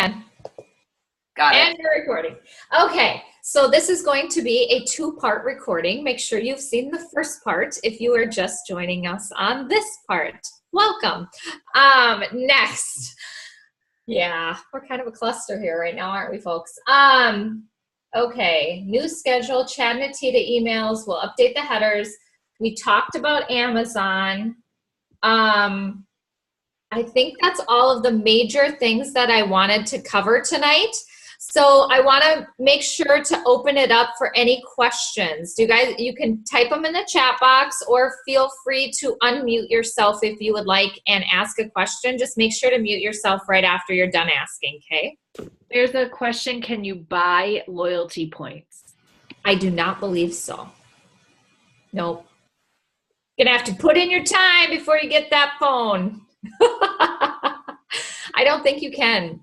can. Got it. And you're recording. Okay, so this is going to be a two-part recording. Make sure you've seen the first part if you are just joining us on this part. Welcome. Next. Yeah, we're kind of a cluster here right now, aren't we, folks? Okay, new schedule, Chad and Atita emails. We'll update the headers. We talked about Amazon. I think that's all of the major things that I wanted to cover tonight. So I want to make sure to open it up for any questions. You can type them in the chat box or feel free to unmute yourself if you would like and ask a question. Just make sure to mute yourself right after you're done asking, okay? There's a question, can you buy loyalty points? I do not believe so. Nope. You're going to have to put in your time before you get that phone. I don't think you can.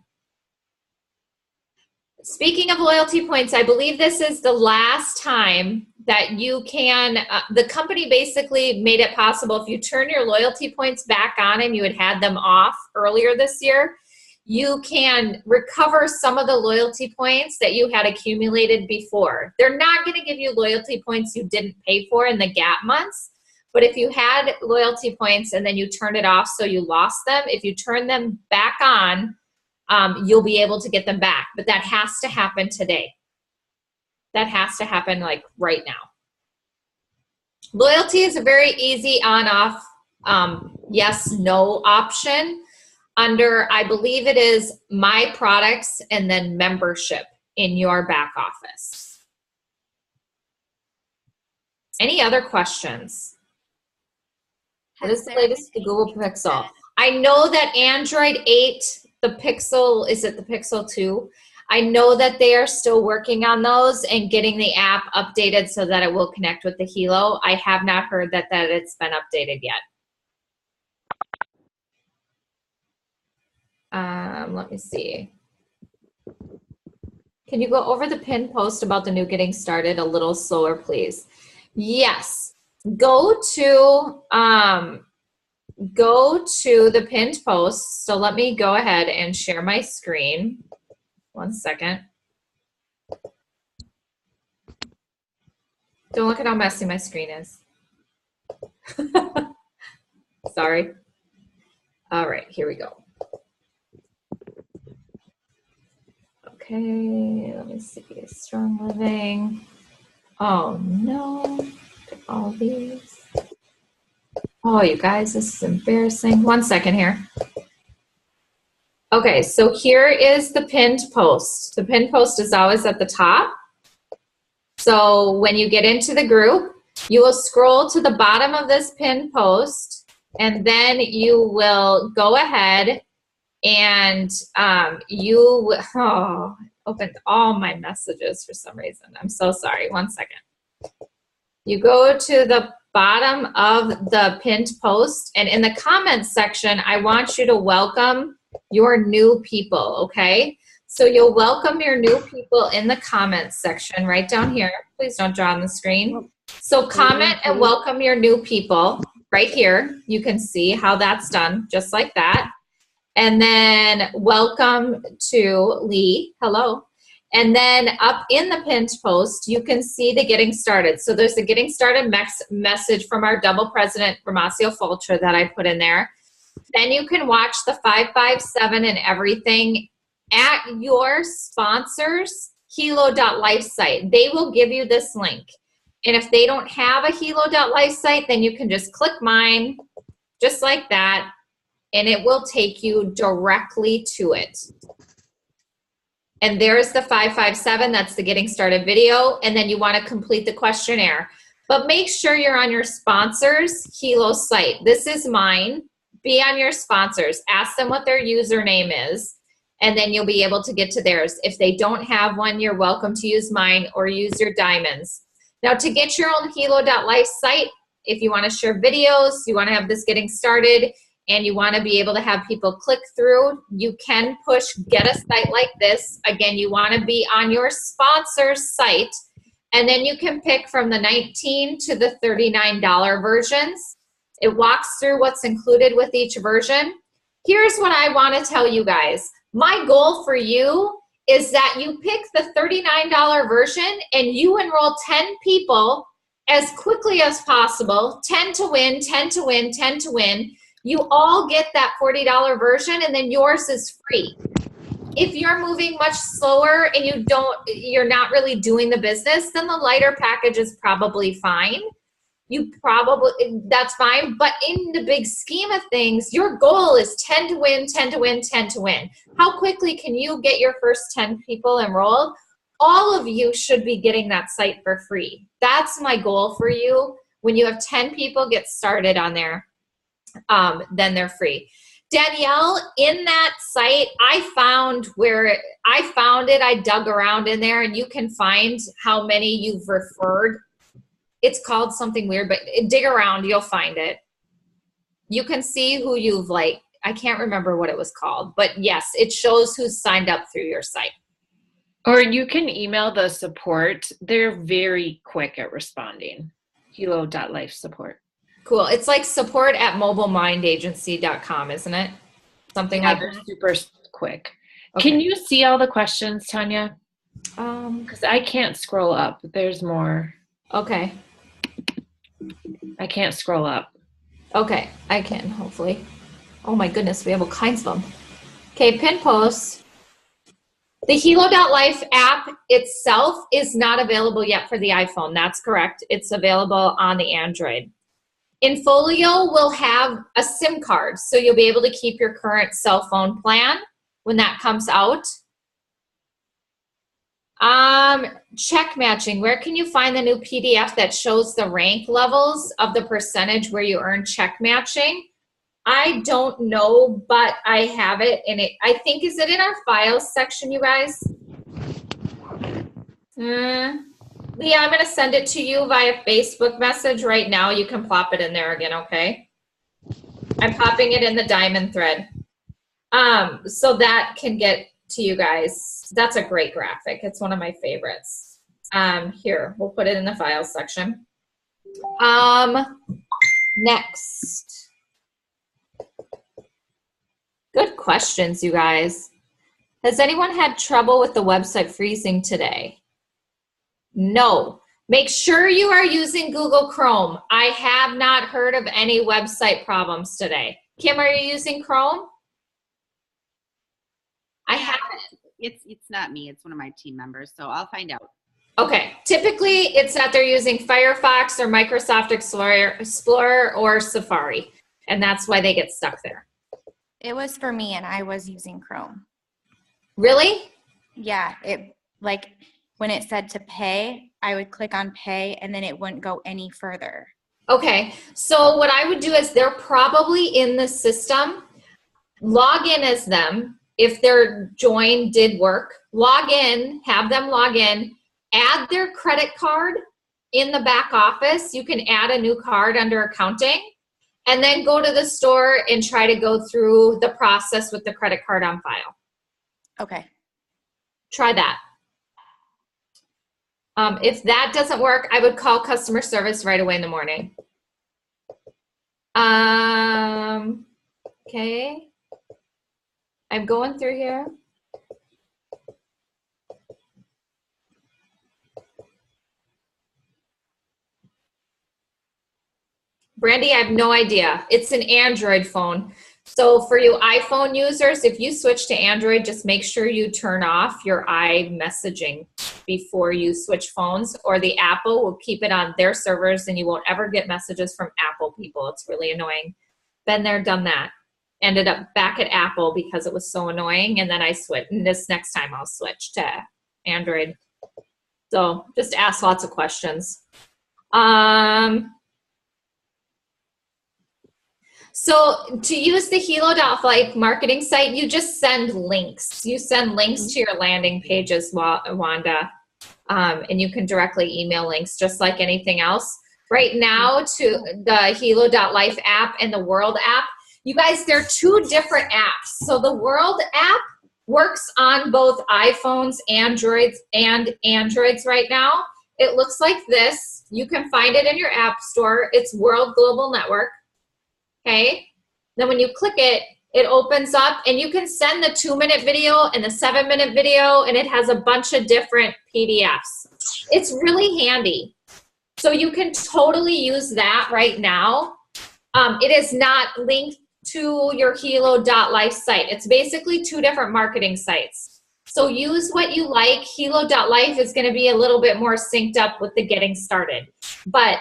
Speaking of loyalty points, I believe this is the last time that you can, the company basically made it possible if you turn your loyalty points back on and you had them off earlier this year, you can recover some of the loyalty points that you had accumulated before. They're not going to give you loyalty points you didn't pay for in the gap months, but if you had loyalty points and then you turned it off so you lost them, if you turn them back on, you'll be able to get them back. But that has to happen today. That has to happen like right now. Loyalty is a very easy on-off yes, no option under, I believe it is My Products and then membership in your back office. Any other questions? What is the latest to Google Pixel? I know that Android 8, the Pixel, is it the Pixel 2? I know that they are still working on those and getting the app updated so that it will connect with the Hilo. I have not heard that it's been updated yet. Let me see. Can you go over the pinned post about the new getting started a little slower, please? Yes. Go to the pinned post. So let me go ahead and share my screen. 1 second. Don't look at how messy my screen is. Sorry. All right, here we go. Okay, let me see. Strong Living. Oh no, all these. Oh, you guys, this is embarrassing. 1 second here. Okay, so here is the pinned post. The pinned post is always at the top. So when you get into the group, you will scroll to the bottom of this pinned post, and then you will go ahead and opened all my messages for some reason. I'm so sorry. 1 second. You go to the bottom of the pinned post, and in the comments section, I want you to welcome your new people, okay? So you'll welcome your new people in the comments section right down here. Please don't draw on the screen. So comment and welcome your new people right here. You can see how that's done, just like that. And then welcome to Lee. Hello. And then up in the pinned post, you can see the getting started. So there's a getting started message from our double president, Ramasio Fulcher, that I put in there. Then you can watch the 557 and everything at your sponsor's Hilo.life site. They will give you this link. And if they don't have a Hilo.life site, then you can just click mine, just like that, and it will take you directly to it. And there's the 557, that's the getting started video, and then you want to complete the questionnaire. But make sure you're on your sponsor's Hilo site. This is mine. Be on your sponsors. Ask them what their username is, and then you'll be able to get to theirs. If they don't have one, you're welcome to use mine or use your diamonds. Now, to get your own Hilo.life site, if you want to share videos, you want to have this getting started, and you want to be able to have people click through, you can push get a site like this. Again, you want to be on your sponsor's site, and then you can pick from the $19 to the $39 versions. It walks through what's included with each version. Here's what I want to tell you guys. My goal for you is that you pick the $39 version and you enroll 10 people as quickly as possible, 10 to win, 10 to win, 10 to win. You all get that $40 version and then yours is free. If you're moving much slower and you're not really doing the business, then the lighter package is probably fine. That's fine. But in the big scheme of things, your goal is 10 to win, 10 to win, 10 to win. How quickly can you get your first 10 people enrolled? All of you should be getting that site for free. That's my goal for you. When you have 10 people get started on there, then they're free. Danielle, in that site, I found it, I dug around in there, and you can find how many you've referred. It's called something weird, but dig around, you'll find it. You can see who you've I can't remember what it was called, but yes, it shows who's signed up through your site. Or you can email the support. They're very quick at responding. Hilo.life support. Cool. It's like support@mobilemindagency.com, isn't it? Something like that. Super quick. Okay. Can you see all the questions, Tanya? Because I can't scroll up. There's more. Okay. I can't scroll up. Okay, I can, hopefully. Oh my goodness, we have all kinds of them. Okay, pin posts. The Hilo.life app itself is not available yet for the iPhone. That's correct. It's available on the Android. Infolio will have a SIM card, so you'll be able to keep your current cell phone plan when that comes out. Check matching. Where can you find the new PDF that shows the rank levels of the percentage where you earn check matching? I don't know, but I have it in it. I think, is it in our files section, you guys? Leah, I'm going to send it to you via Facebook message right now. You can plop it in there again, okay? I'm popping it in the diamond thread. So that can get to you guys. That's a great graphic. It's one of my favorites. Here, we'll put it in the files section. Next. Good questions, you guys. Has anyone had trouble with the website freezing today? No. Make sure you are using Google Chrome. I have not heard of any website problems today. Kim, are you using Chrome? I haven't. It's not me. It's one of my team members, so I'll find out. Okay. Typically, it's that they're using Firefox or Microsoft Explorer or Safari, and that's why they get stuck there. It was for me, and I was using Chrome. Really? Yeah. When it said to pay, I would click on pay, and then it wouldn't go any further. Okay. So what I would do is they're probably in the system. Log in as them. If their join did work, log in, have them log in, add their credit card in the back office. You can add a new card under accounting, and then go to the store and try to go through the process with the credit card on file. Okay. Try that. If that doesn't work, I would call customer service right away in the morning. Okay. I'm going through here. Brandy, I have no idea. It's an Android phone. So for you iPhone users, if you switch to Android, just make sure you turn off your iMessaging before you switch phones, or the Apple will keep it on their servers and you won't ever get messages from Apple people. It's really annoying. Been there, done that. Ended up back at Apple because it was so annoying, and then I switched. And this next time I'll switch to Android. So just ask lots of questions. So to use the Hilo.life marketing site, you just send links. You send links to your landing pages, Wanda, and you can directly email links just like anything else. Right now, to the Hilo.life app and the World app, you guys, they're two different apps. So the World app works on both iPhones, Androids right now. It looks like this. You can find it in your app store. It's World Global Network. Okay. Then when you click it, It opens up and you can send the 2-minute video and the 7-minute video, and it has a bunch of different PDFs. It's really handy. So you can totally use that right now. It is not linked to your Helo.life site. It's basically 2 different marketing sites. So use what you like. Helo.life is going to be a little bit more synced up with the getting started. But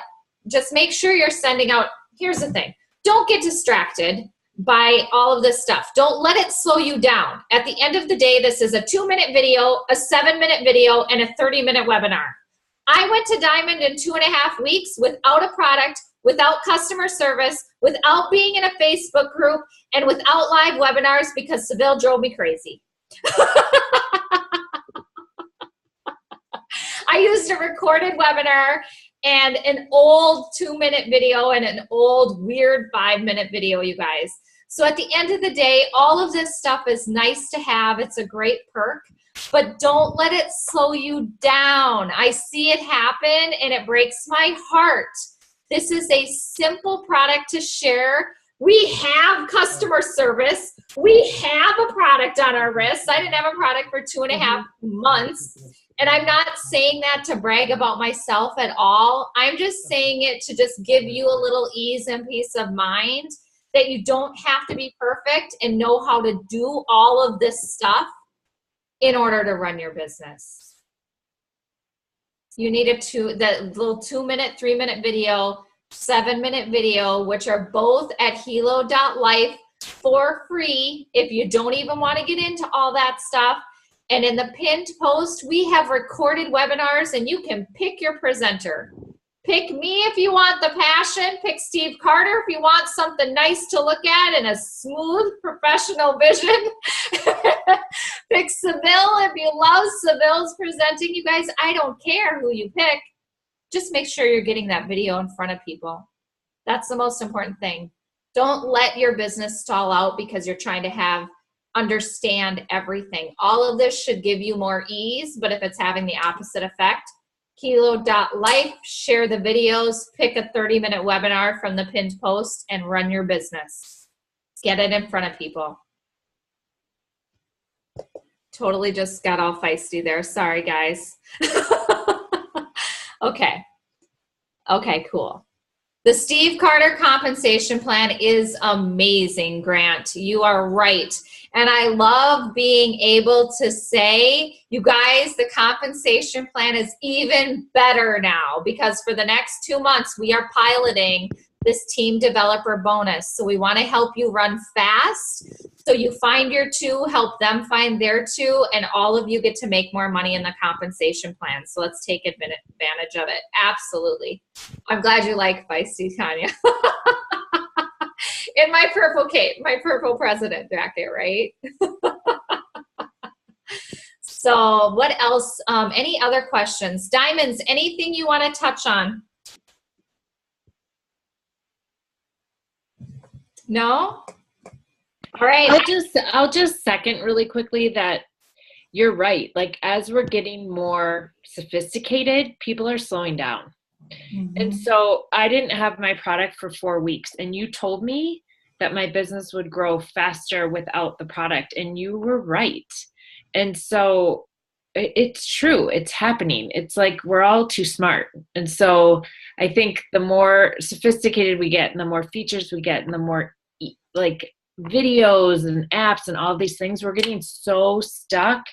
just make sure you're sending out. Here's the thing. Don't get distracted by all of this stuff. Don't let it slow you down. At the end of the day, this is a 2-minute video, a 7-minute video, and a 30-minute webinar. I went to Diamond in 2.5 weeks without a product, without customer service, without being in a Facebook group, and without live webinars because Seville drove me crazy. I used a recorded webinar and an old 2-minute video and an old weird 5-minute video, you guys. So at the end of the day, all of this stuff is nice to have. It's a great perk, but don't let it slow you down. I see it happen and it breaks my heart. This is a simple product to share. We have customer service. We have a product on our wrists. I didn't have a product for 2.5 months. And I'm not saying that to brag about myself at all. I'm just saying it to just give you a little ease and peace of mind that you don't have to be perfect and know how to do all of this stuff in order to run your business. You need that little 2-minute, 3-minute video, 7-minute video, which are both at Helo.life for free if you don't even want to get into all that stuff. And in the pinned post, we have recorded webinars and you can pick your presenter. Pick me if you want the passion. Pick Steve Carter if you want something nice to look at and a smooth professional vision. Pick Seville if you love Seville's presenting. You guys, I don't care who you pick. Just make sure you're getting that video in front of people. That's the most important thing. Don't let your business stall out because you're trying to understand everything. All of this should give you more ease, but if it's having the opposite effect, Helo.life, share the videos, pick a 30-minute webinar from the pinned post, and run your business. Get it in front of people. Totally just got all feisty there. Sorry, guys. Okay, cool. The Steve Carter compensation plan is amazing, Grant. You are right. And I love being able to say, you guys, the compensation plan is even better now because for the next 2 months, we are piloting this team developer bonus. So we want to help you run fast. So you find your 2, help them find their 2, and all of you get to make more money in the compensation plan. So let's take advantage of it. Absolutely. I'm glad you like feisty, Tanya. In my purple cape, my purple president back there, right? So what else? Any other questions? Diamonds, anything you want to touch on? No? All right. I'll just second really quickly that you're right. Like as we're getting more sophisticated, people are slowing down. Mm-hmm. And so I didn't have my product for 4 weeks and you told me that my business would grow faster without the product and you were right. And so it's true. It's happening. It's like we're all too smart. And so I think the more sophisticated we get and the more features we get and the more like videos and apps and all these things, we're getting so stuck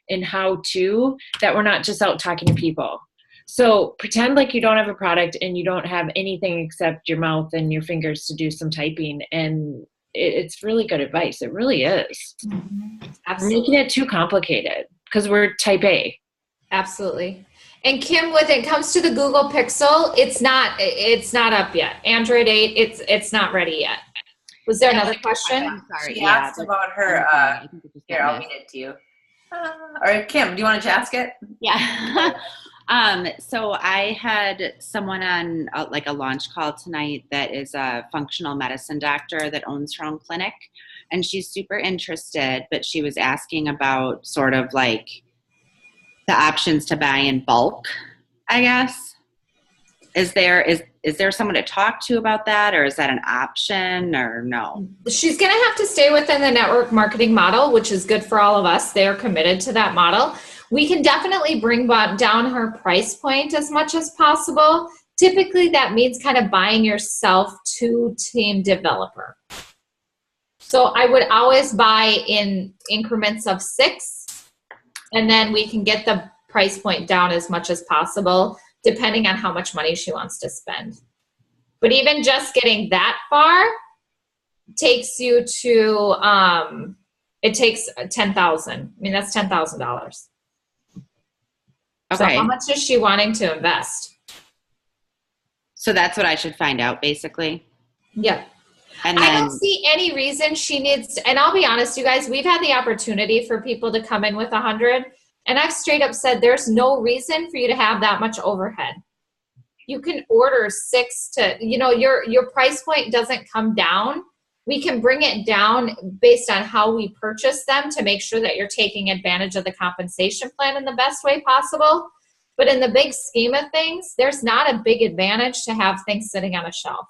in how to that we're not just out talking to people. So pretend like you don't have a product and you don't have anything except your mouth and your fingers to do some typing. And it's really good advice. It really is. Mm-hmm. We're making it too complicated because we're type A. Absolutely. And Kim, when it comes to the Google Pixel, it's not up yet. Android 8, it's not ready yet. Was there another question? I'm sorry. She asked about her, here, I'll read it to you. Or Kim, do you want to ask it? Yeah. So I had someone on like a launch call tonight that is a functional medicine doctor that owns her own clinic. And she's super interested, but she was asking about sort of like the options to buy in bulk, I guess. is there someone to talk to about that, or is that an option, or no? She's going to have to stay within the network marketing model, which is good for all of us. They are committed to that model. We can definitely bring down her price point as much as possible. Typically, that means kind of buying yourself to team developer. So I would always buy in increments of 6, and then we can get the price point down as much as possible, depending on how much money she wants to spend. But even just getting that far takes you to, it takes $10,000. I mean, that's $10,000. Okay. So how much is she wanting to invest? So that's what I should find out, basically. Yeah. And I then, don't see any reason she needs to, and I'll be honest, you guys, we've had the opportunity for people to come in with 100, and I've straight up said there's no reason for you to have that much overhead. You can order 6 to, your price point doesn't come down. We can bring it down based on how we purchase them to make sure that you're taking advantage of the compensation plan in the best way possible. But in the big scheme of things, there's not a big advantage to have things sitting on a shelf.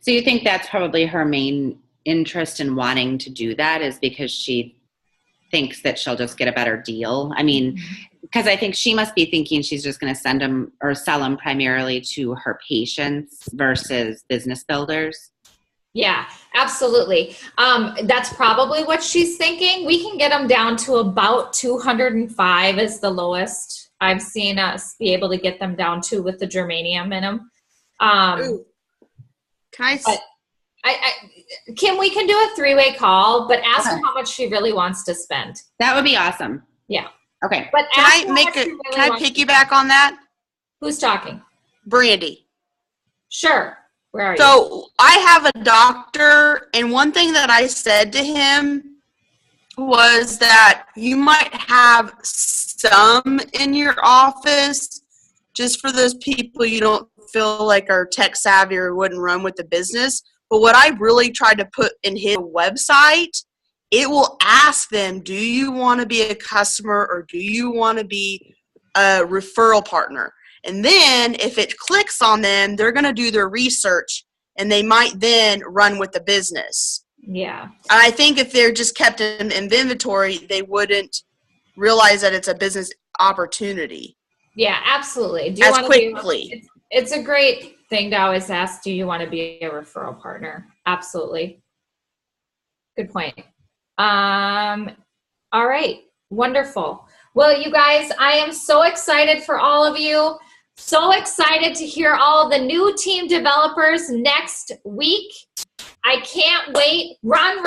so you think that's probably her main interest in wanting to do that, is because she thinks that she'll just get a better deal? I mean, because I think she must be thinking she's just going to send them or sell them primarily to her patients versus business builders. Yeah, absolutely. That's probably what she's thinking. We can get them down to about 205 is the lowest I've seen us be able to get them down to with the germanium in them. Ooh. Can I? But Kim, we can do a 3-way call, but ask her Okay. how much she really wants to spend. That would be awesome. Yeah. Okay. But Can ask I her how make much a? she really Can I wants to piggyback on that, Who's talking? Brandy? Sure. Where are you? So I have a doctor, and one thing that I said to him was that you might have some in your office just for those people you don't feel like are tech savvy or wouldn't run with the business. But what I really tried to put in his website, it will ask them, do you want to be a customer or do you want to be a referral partner? And then if it clicks on them, they're going to do their research and they might then run with the business. Yeah. And I think if they're just kept in inventory, they wouldn't realize that it's a business opportunity Yeah, absolutely. Do you as want quickly. It's a great thing to always ask, do you want to be a referral partner? Absolutely. Good point. All right. Wonderful. Well, you guys, I am so excited for all of you. So excited to hear all the new team developers next week. I can't wait. Run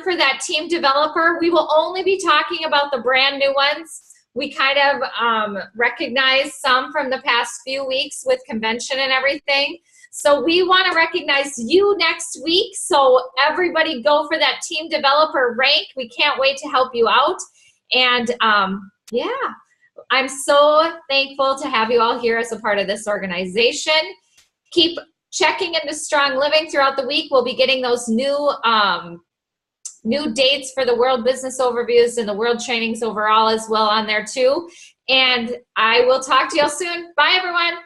for that team developer. We will only be talking about the brand new ones. We kind of recognized some from the past few weeks with convention and everything. So we want to recognize you next week. So everybody go for that team developer rank. We can't wait to help you out. And yeah, I'm so thankful to have you all here as a part of this organization. Keep checking into Strong Living throughout the week. We'll be getting those new dates for the World Business Overviews and the World Trainings overall as well on there too. And I will talk to you all soon. Bye, everyone.